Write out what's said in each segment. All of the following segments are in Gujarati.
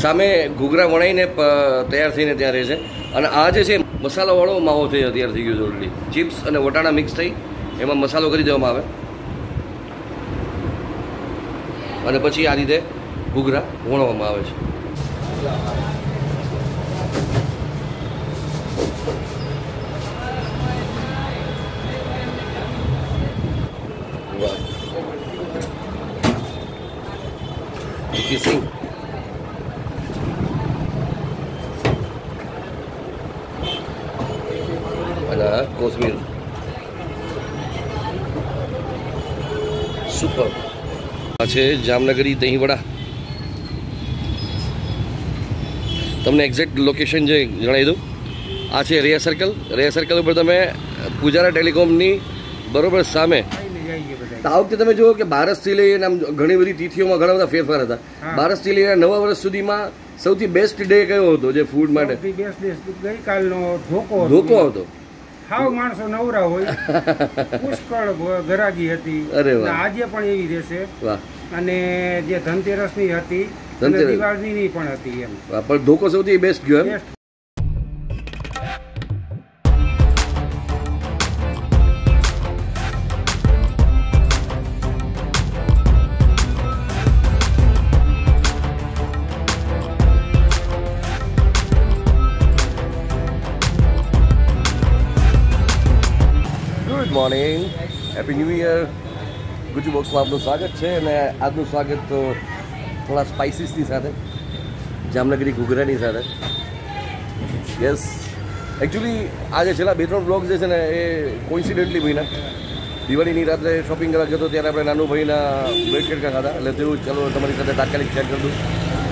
સામે ઘૂઘરા વણાઈને તૈયાર થઈને ત્યાં રહે છે અને આ જે છે મસાલાવાળો માવો તૈયાર થઈ ગયો છે ઓલરેડી. ચિપ્સ અને વટાણા મિક્સ થઈ એમાં મસાલો કરી દેવામાં આવે અને પછી આ રીતે ઘૂઘરા વણવામાં આવે છે. સિંગ અને કોથમીર સુપર. આ છે જામનગરી દહીંવડા. તમને એક્ઝેક્ટ લોકેશન જે જણાવી દઉં, આ છે રૈયા સર્કલ. રૈયા સર્કલ ઉપર તમે પુજારા ટેલિકોમની બરોબર સામે. આ વખતે તમે જુઓ કે બારસથી લઈને આમ ઘણી બધી તિથિઓમાં ઘણા બધા ફેરફાર હતા. બારસથી લઈને નવા વર્ષ સુધીમાં સૌથી બેસ્ટ ડે કયો હતો જે ફૂડ માટે? ગઈકાલનો ધોકો હતો. હાવ માણસો નવરા હોય, પુષ્કળ ગરાગી હતી. અરે વાહ. આજે પણ એવી રહેશે. વાહ. અને જે ધનતેરસની હતી અને દિવાળીની પણ હતી એમ. પણ ધોકો સૌથી બેસ્ટ ગયો એમ. Good morning, happy new year. Gujju બોક્સમાં આપનું સ્વાગત છે અને આજનું સ્વાગત તો થોડા સ્પાઇસીસની સાથે, જામનગરી ઘૂઘરાની સાથે. યસ, એકચ્યુઅલી આજે છેલ્લા 2-3 બ્લોગ જે છે ને એ કોઇન્સિડન્ટલી ભાઈના દિવાળીની રાત્રે શોપિંગ કરવા ગયો હતો ત્યારે આપણે નાનું ભાઈના બ્રેડ કેડકા ખાધા એટલે તેવું ચાલો તમારી સાથે તાત્કાલિક શેર કરી દઉં.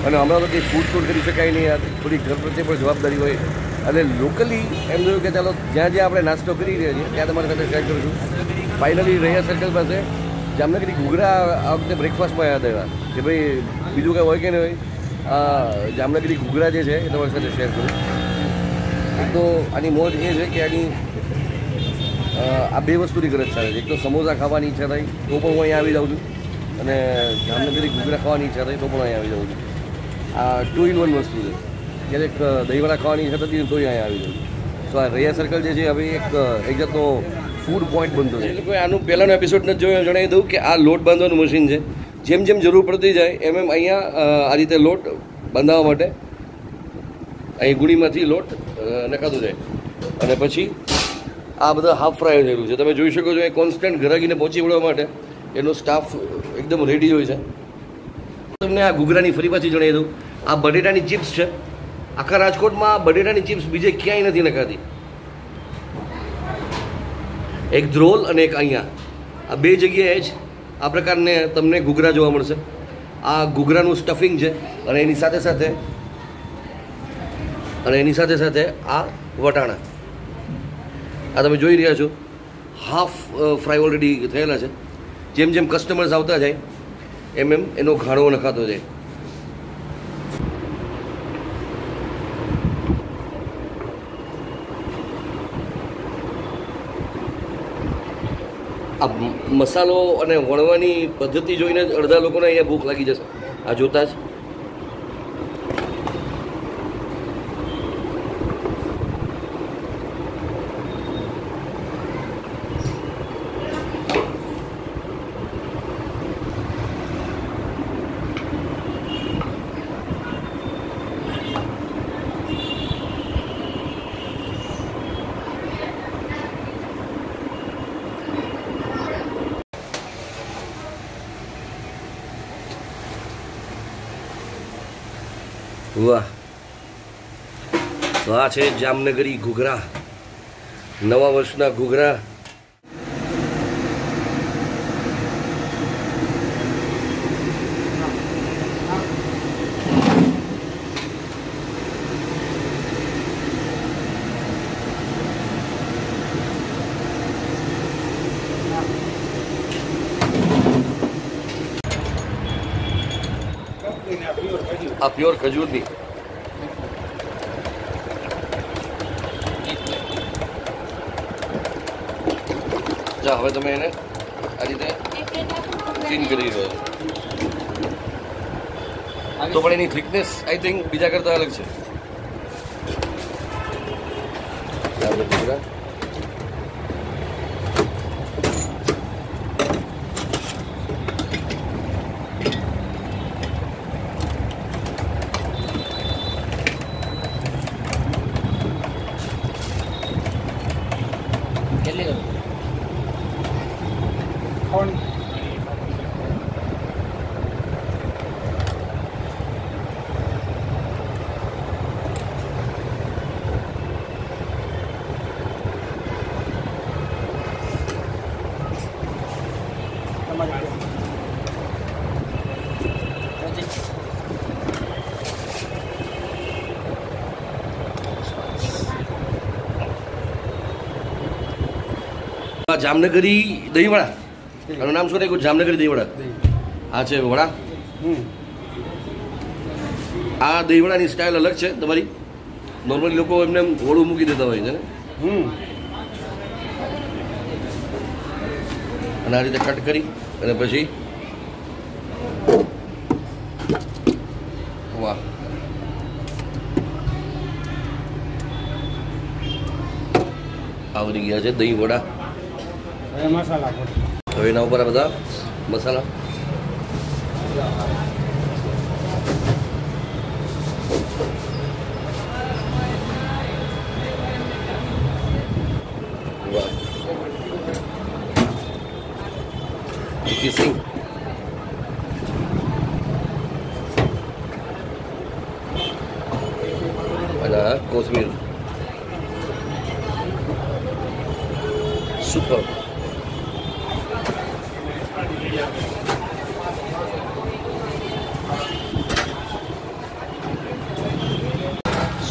અને હમણાં તો કંઈ ફૂડ ટૂર કરી શકાય નહીં યાર, થોડી ઘર પ્રત્યે પણ જવાબદારી હોય અને લોકલી એમ જોયું કે ચાલો જ્યાં જ્યાં આપણે નાસ્તો કરી રહ્યા છીએ ત્યાં તમારી સાથે શેર કરું છું. ફાઇનલી રૈયા સર્કલ પાસે જામનગરી ઘૂઘરા આ વખતે બ્રેકફાસ્ટમાં યાદ આવ્યા કે ભાઈ બીજું કંઈ હોય કે નહીં હોય, આ જામનગરી ઘૂઘરા જે છે એ તમારી સાથે શેર કરું. એક તો આની મોજ એ છે કે આની આ બે વસ્તુની ગરજ ચાલે છે. એક તો સમોસા ખાવાની ઈચ્છા થઈ તો પણ હું અહીંયા આવી જાઉં છું અને જામનગરી ઘૂઘરા ખાવાની ઈચ્છા થઈ તો પણ અહીંયા આવી જાઉં છું. આ 2 in 1 વસ્તુ છે. ક્યારેક દહીંવડા ખાવાની ઈચ્છા થતી તો અહીંયા આવી જાઉં. સો આ રૈયા સર્કલ જે છે હવે એક જાતનો ફૂડ પોઈન્ટ બનતો છે. એ લોકોએ આનું પહેલાંનો એપિસોડ નથી જોયો, જણાવી દઉં કે આ લોટ બાંધવાનું મશીન છે. જેમ જેમ જરૂર પડતી જાય એમ એમ અહીંયા આ રીતે લોટ બાંધવા માટે અહીં ગુણીમાંથી લોટ નખાતું જાય અને પછી આ બધા હાફ ફ્રાય થયેલું છે. તમે જોઈ શકો છો એ કોન્સ્ટન્ટ ઘરાગીને પહોંચી વળવા માટે એનો સ્ટાફ એકદમ રેડી હોય છે. તમને આ ઘૂઘરાની ફરી પાછી જણાવી દઉં, આ બટેટાની ચિપ્સ છે. આખા રાજકોટમાં બટેટાની ચિપ્સ બીજે ક્યાંય નથી નખાતી. એક ધ્રોલ અને એક અહીંયા, આ બે જગ્યાએ જ આ પ્રકારને તમને ઘૂઘરા જોવા મળશે. આ ઘૂઘરાનું સ્ટફિંગ છે અને એની સાથે સાથે આ વટાણા આ તમે જોઈ રહ્યા છો હાફ ફ્રાય ઓલરેડી થયેલા છે. જેમ જેમ કસ્ટમર્સ આવતા જાય એમ એમ એનો ઘાણો નખાતો જાય. આ મસાલો અને વણવાની પદ્ધતિ જોઈને જ અડધા લોકોને અહીંયા ભૂખ લાગી જશે આ જોતા જ. વાહ, તો આ છે જામનગરી ઘૂઘરા, નવા વર્ષના ઘૂઘરા. આ પ્યોર ખજૂરની જા. હવે તમે એને આ રીતે ક્લીન કરી દો. તો પણ એની થિકનેસ આઈ થિંક બીજા કરતાં અલગ છે. જામનગરી દહીંવડા, આનું નામ શું રાખ્યું? જામનગરી દહીંવડા. આ છે વડા. આ દહીંવડાની સ્ટાઇલ અલગ છે તમારી. નોર્મલી લોકો એમને વડું મૂકી દેતા હોય છે ને, અને આ રીતે કટ કરી અને પછી વાહ, આવડી ગયા છે દહીં વડા. મસાલા હવે એના ઉપર આ બધા મસાલા. વાહ, તીખી સિંગ. અને કોથમીર. સુપર.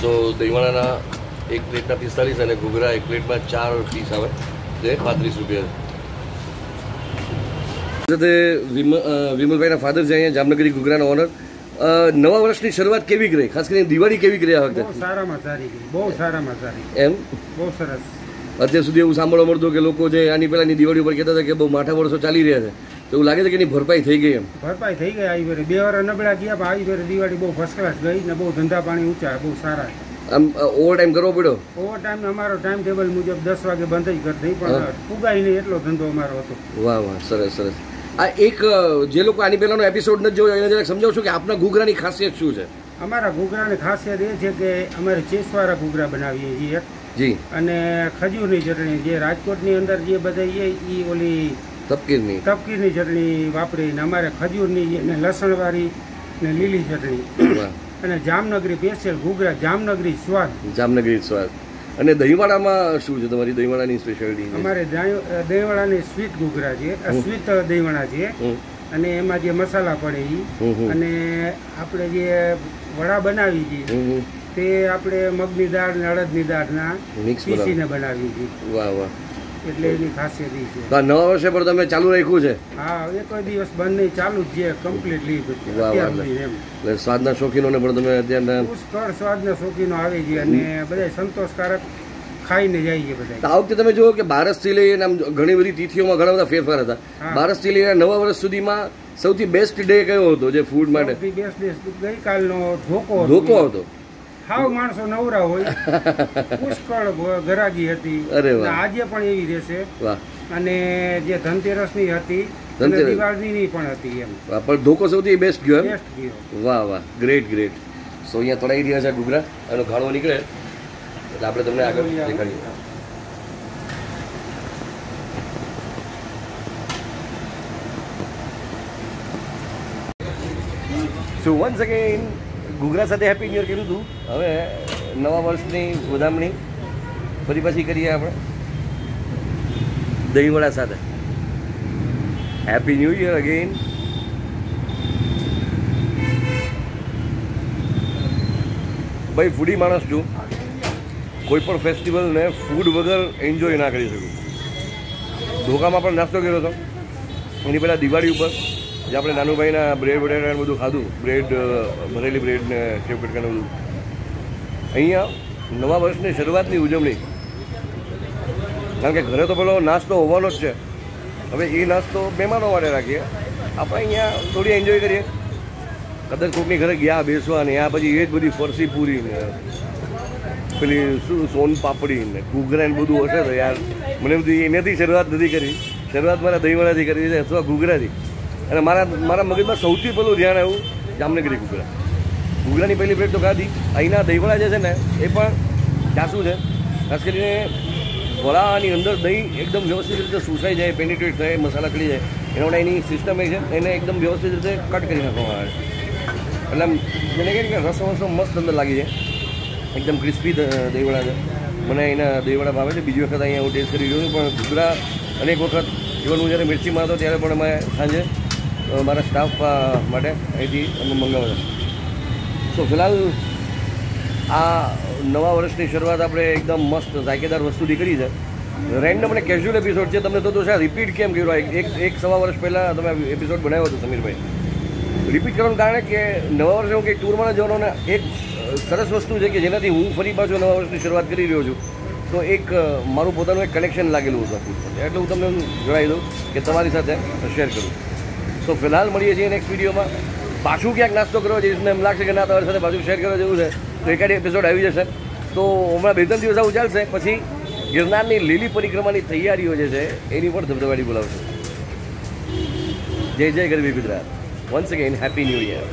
સો દહીંવડાના એક પ્લેટના 45 અને ઘૂઘરા એક પ્લેટમાં 4 પીસ આવે જે 35 રૂપિયા. સાથે વિમલભાઈના ફાધર છે અહીંયા જામનગરી ઘૂઘરાના ઓનર. નવા વર્ષની શરૂઆત કેવી ગઈ? ખાસ કરીને દિવાળી કેવી ગઈ આ વખતે? સારામાં સારી ગઈ, બહુ સારામાં સારી. એમ બહુ સરસ. અત્યાર સુધી એવું સાંભળવા મળતું કે લોકો જે આની પહેલાની દિવાળી ઉપર કહેતા હતા કે બહુ માઠા વર્ષો ચાલી રહ્યા છે, તો એવું લાગે છે કે એની ભરપાઈ થઈ ગઈ? એમ ભરપાઈ થઈ ગઈ. આવી વેરે 2 વાર નબળા ગયા, પણ આવી વેરે દિવાળી બહુ ફર્સ્ટ ક્લાસ ગઈ ને બહુ ધંધા પાણી ઊંચા, બહુ સારા. આમ ઓવર ટાઈમ કરવો પડ્યો? ઓવર ટાઈમ અમારો ટાઈમ ટેબલ મુજબ 10 વાગે બંધ જ કરી દઈ, પણ ફુગાઈ નહીં એટલો ધંધો અમારો હતો. વાહ વાહ, સરસ સરસ. આ એક જે લોકો આની પહેલાનો એપિસોડ નથી જોયો એને જરાક સમજાવશો કે આપના ઘૂઘરાની ખાસિયત શું છે? અમારા ઘૂઘરાની ખાસિયત એ છે કે અમારે ચેસવાળા ઘૂઘરા બનાવીએ છીએ જી, અને ખજૂરની ચટણી. જે રાજકોટની અંદર જે બધા એ ઓલી તપકીરની ચટણી વાપરીને અમારે ખજૂરની ને લસણવાળી ને લીલી ચટણી અને જામનગરી સ્પેશિયલ ઘૂઘરા, જામનગરી સ્વાદ. અને દહીંવડામાં શું છે તમારી દહીંવડાની સ્પેશિયાલિટી? અમારે દહીંવડાની સ્વીટ ઘૂઘરા છે, સ્વીટ દહીંવડા છે, અને એમાં જે મસાલા પડે એ, અને આપણે જે વડા બનાવી છીએ તે આપણે મગની દાળ ને અડદની દાળના પીસીને બનાવી છીએ. વાહ વાહ, એટલે એની ખાસિયત એ છે. નવા વર્ષે પણ તમે ચાલુ રાખ્યું છે? હા, એક દિવસ બંધ નહીં, ચાલુ જ છે કમ્પ્લીટલી. સ્વાદના શોખીનોને પણ તમે અત્યારે પુષ્કળ સ્વાદના શોખીનો આવે છે અને બધા સંતોષકારક ખાઈને જાય છે બધા. આ વખતે તમે જુઓ કે બારસથી લઈને આમ ઘણી બધી તિથિઓમાં ઘણા બધા ફેરફાર હતા. બારસથી લઈને નવા વર્ષ સુધીમાં સૌથી બેસ્ટ ડે કયો હતો જે ફૂડ માટે? સૌથી બેસ્ટ ડે ગઈકાલનો ધોકો હતો. હાવ માણસો નવરા હોય, પુષ્કળ ગરાગી હતી. આજે પણ એવી રહેશે. અને જે ધનતેરસની હતી અને દિવાળીની પણ હતી. એમ પણ ધોકો સૌથી બેસ્ટ ગયો. વાહ વાહ, ગ્રેટ ગ્રેટ. સો અહીંયા તળાઈ રહ્યા છે ઘૂઘરા, એનો ઘાણો નીકળે એટલે આપણે તમને આગળ દેખાડીએ. સો વન્સ અગેન ઘૂઘરા સાથે હેપી ન્યુ યર કીધું હતું. હવે નવા વર્ષની વધામણી ફરી પાછી કરીએ આપણે દહીંવડા સાથે. Happy new year again. ભાઈ ફૂડી માણસ છું, કોઈ પણ ફેસ્ટિવલને ફૂડ વગર એન્જોય ના કરી શકું. ધોકામાં પણ નાસ્તો કર્યો હતો એની પહેલાં દિવાળી ઉપર, જે આપણે નાનુભાઈના બ્રેડ બટેટા બધું ખાધું, બ્રેડ ભરેલી બ્રેડ ને સેવ કટકાનું બધું. અહીંયા નવા વર્ષની શરૂઆતની ઉજવણી, કારણ કે ઘરે તો પેલો નાસ્તો હોવાનો જ છે. હવે એ નાસ્તો મહેમાનો માટે રાખીએ, આપણે અહીંયા થોડી એન્જોય કરીએ. કદાચ કોકની ઘરે ગયા બેસવા ને આ પછી એ જ બધી ફરસી પૂરી ને પેલી શું સોન પાપડી ને ઘૂઘરા ને બધું હશે તો યાર મને એમ થયું એનાથી શરૂઆત નથી કરી, શરૂઆત મારા દહીંવડાથી કરી છે અથવા ઘૂઘરાથી. અને મારા મગજમાં સૌથી પહેલું ધ્યાન આવ્યું જામનગરી ઘૂઘરા. ઘૂઘરાની પહેલી પ્લેટ તો ખાધી. અહીંના દહીંવડા જે છે ને એ પણ જાસું છે, ખાસ કરીને વડાની અંદર દહીં એકદમ વ્યવસ્થિત રીતે સુસાઈ જાય, પેનિટ્રેટ થાય, મસાલા ચડી જાય એના માટે એની સિસ્ટમ એ છે એને એકદમ વ્યવસ્થિત રીતે કટ કરી નાખવામાં આવે છે. એટલે આમ જેને કહે કે રસો મસ્ત અંદર લાગી જાય, એકદમ ક્રિસ્પી દહીંવડા છે. મને એના દહીંવડા ભાવે છે. બીજી વખત અહીંયા હું ટેસ્ટ કરી રહ્યો છું, પણ ઘૂઘરા અનેક વખત ઇવન હું જ્યારે મિર્ચી મારતો ત્યારે પણ અમે સાંજે મારા સ્ટાફ માટે અહીંથી અમે મંગાવ્યા. તો ફિલહાલ આ નવા વર્ષની શરૂઆત આપણે એકદમ મસ્ત ઝાયકેદાર વસ્તુથી કરી છે. રેન્ડમ અને કેઝ્યુઅલ એપિસોડ છે. તમને તો છે રિપીટ કેમ કર્યો? એક સવા વર્ષ પહેલાં તમે એપિસોડ બનાવ્યો હતો સમીરભાઈ. રિપીટ કરવાનું કારણ કે નવા વર્ષે હું કંઈક ટૂરમાં જવાનો ને એક સરસ વસ્તુ છે કે જેનાથી હું ફરી પાછો નવા વર્ષની શરૂઆત કરી રહ્યો છું. તો એક મારું પોતાનું એક કનેક્શન લાગેલું હતું એટલે હું તમને જણાવી દઉં કે તમારી સાથે શેર કરું. તો ફિલહાલ મળીએ છીએ નેક્સ્ટ વિડીયોમાં. પાછું ક્યાંક નાસ્તો કરવા જઈશ ને એમ લાગશે કે ના તમારી સાથે પાછું શેર કરવા જેવું છે તો એકાદ એપિસોડ આવી જશે. તો હમણાં 2-3 દિવસ આવું ચાલશે, પછી ગિરનારની લીલી પરિક્રમાની તૈયારીઓ જે છે એની પણ ધબધબાટી બોલાવશે. જય જય ગરવી Gujarat. Once again happy new year.